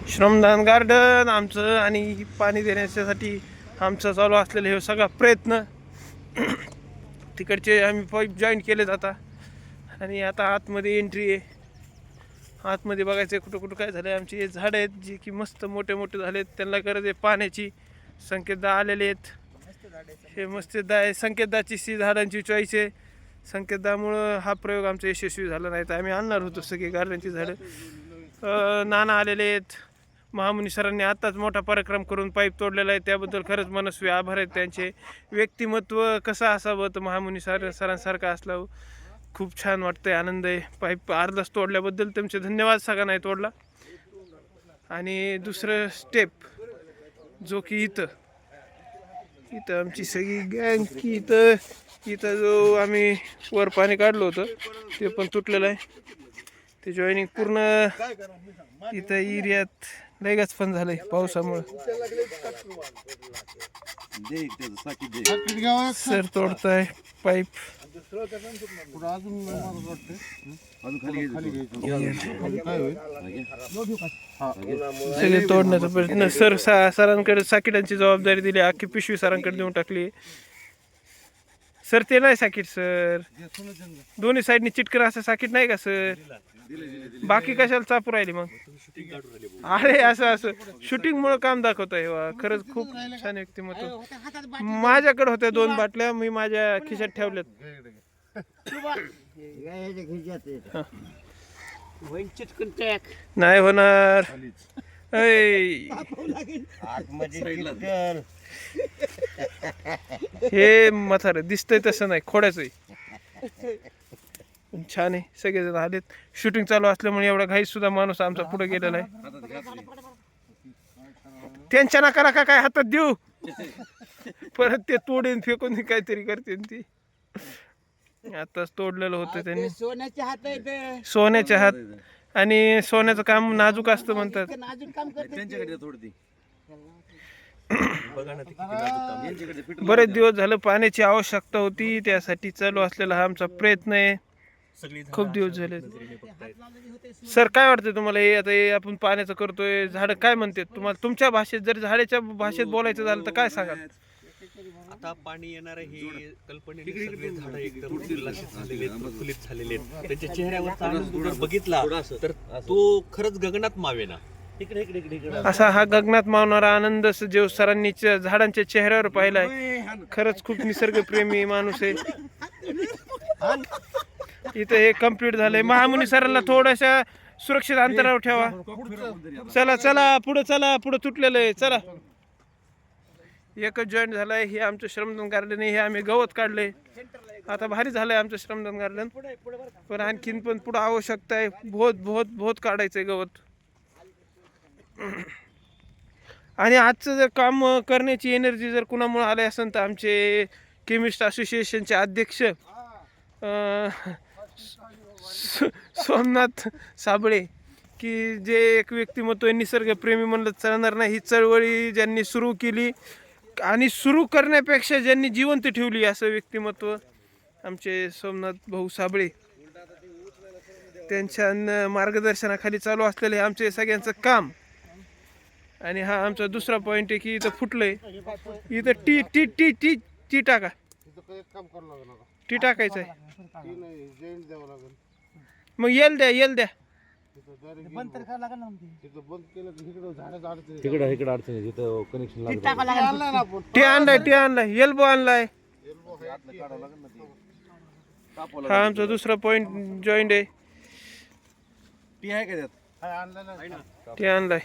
श्रमदान गार्डन आमचं आणि पाणी देण्यासाठी आमचा चालू असलेला हे सगळा प्रयत्न. तिकडचे आम्ही पाईप जॉईंट केलेत आता आणि आता आतमध्ये एंट्री आहे. आतमध्ये बघायचं कुठं कुठं काय झालं. आमचे हे झाडं आहेत जे की मस्त मोठे मोठे झालेत, त्यांना गरज आहे पाण्याची. संकेतदा आलेले आहेत, हे मस्तदा आहे. संकेतदाची झाडांची चॉईस आहे. संकेतदामुळं हा प्रयोग आमचा यशस्वी झाला नाही तर आम्ही आणणार होतो सगळी गार्डनची झाडं. नाना आलेले आहेत. महामुनी सरांनी आत्ताच मोठा पराक्रम करून पाईप तोडलेला आहे, त्याबद्दल खरंच मनस्वी आभार आहेत त्यांचे. व्यक्तिमत्व कसं असावं तर महामुनी सरांसारखं असलं खूप छान वाटतंय, आनंद आहे. पाईप अर्धाच तोडल्याबद्दल तुमचे धन्यवाद. सगळा नाही तोडला. आणि दुसरं स्टेप जो की इथं आमची सगळी गँग की इथं जो आम्ही वर पाणी काढलं होतं ते पण तुटलेलं आहे. ते जॉईनिंग पूर्ण इथं एरियात लगेच पण झालंय पावसामुळे. सर तोडताय पाईप. सगळे तोडण्याचा प्रयत्न. सरांकडे साकीटांची जबाबदारी दिली, अख्खी पिशवी सरांकडे देऊन टाकली. सर ते नाही साकीट सर, दोन्ही साईडनी चिटकन असं साकीट नाही का सर? बाकी कशाला चापू राहिली मग? अरे असं शूटिंग मुळे काम दाखवत आहे. खरंच खूप छान व्यक्तिमत्व. माझ्याकडे होत्या 2 बाटल्या, मी माझ्या खिशात ठेवल्यात. नाही होणार. हे म्हातारं दिसतंय तसं नाही, खोड्याच आहे. छान आहे. सगळेजण आलेत. शूटिंग चालू असल्यामुळे एवढा घाईत सुद्धा माणूस आमचा पुढे गेलेला आहे. त्यांच्या नका काय हातात देऊ, परत ते तोडून फेकून काहीतरी करते ती. आताच तोडलेलं होतं त्यांनी. सोन्याचे हात आणि सोन्याचं काम नाजूक असतं म्हणतात. बरेच दिवस झालं पाण्याची आवश्यकता होती, त्यासाठी चालू असलेला हा आमचा प्रयत्न आहे. खूप दिवस झाले. सर काय वाटतं तुम्हाला? हे आता हे आपण पाण्याचं करतोय, झाडं काय म्हणतात तुम्हाला तुमच्या भाषेत? जर झाडाच्या भाषेत बोलायचं झालं तर काय सांगाल? आता पाणी येणार हे कल्पनेने सगळे झाडं एकदम उल्हासित झालेले आहेत, प्रफुल्लित झालेले आहेत. त्यांच्या चेहऱ्यावरचा आनंद जर बघितला तर तो खरंच गगनात मावेना. असा हा गगनात मावणारा आनंद जो सरांनी झाडांच्या चेहऱ्यावर पाहिलाय. खरंच खूप निसर्गप्रेमी माणूस आहे. इथं हे कम्प्लीट झालंय. महामुनी सरांना थोड्याशा सुरक्षित अंतरावर ठेवा. चला चला पुढे, चला पुढे तुटलेलं आहे. चला, एकच जॉईंट झालाय. हे आमचं श्रमदान गार्डन आहे. हे आम्ही गवत काढले. आता भारी झालंय आमचं श्रमदान गार्डन, पण आणखीन पण पुढे आवश्यकता आहे. बहुत काढायचंय गवत. आणि आजचं जर काम करण्याची एनर्जी जर कुणामुळे आली असेल तर आमचे केमिस्ट असोसिएशनचे अध्यक्ष सोमनाथ साबळे, की जे एक व्यक्तिमत्व निसर्गप्रेमी म्हणलं चालणार नाही. ही चळवळी ज्यांनी सुरू केली आणि सुरू करण्यापेक्षा ज्यांनी जिवंत ठेवली, असं व्यक्तिमत्व आमचे सोमनाथ भाऊ साबळे. त्यांच्या मार्गदर्शनाखाली चालू असलेलं हे आमचे सगळ्यांचं काम. आणि हा आमचा दुसरा पॉईंट आहे की इथं फुटलंय. इथं T T T T T टाका, टी टाकायचं आहे. मग येल द्या. टी आणलाय, एल्बो आणलाय. हा आमचा दुसरा पॉईंट जॉईंट आहे. टी आणलाय.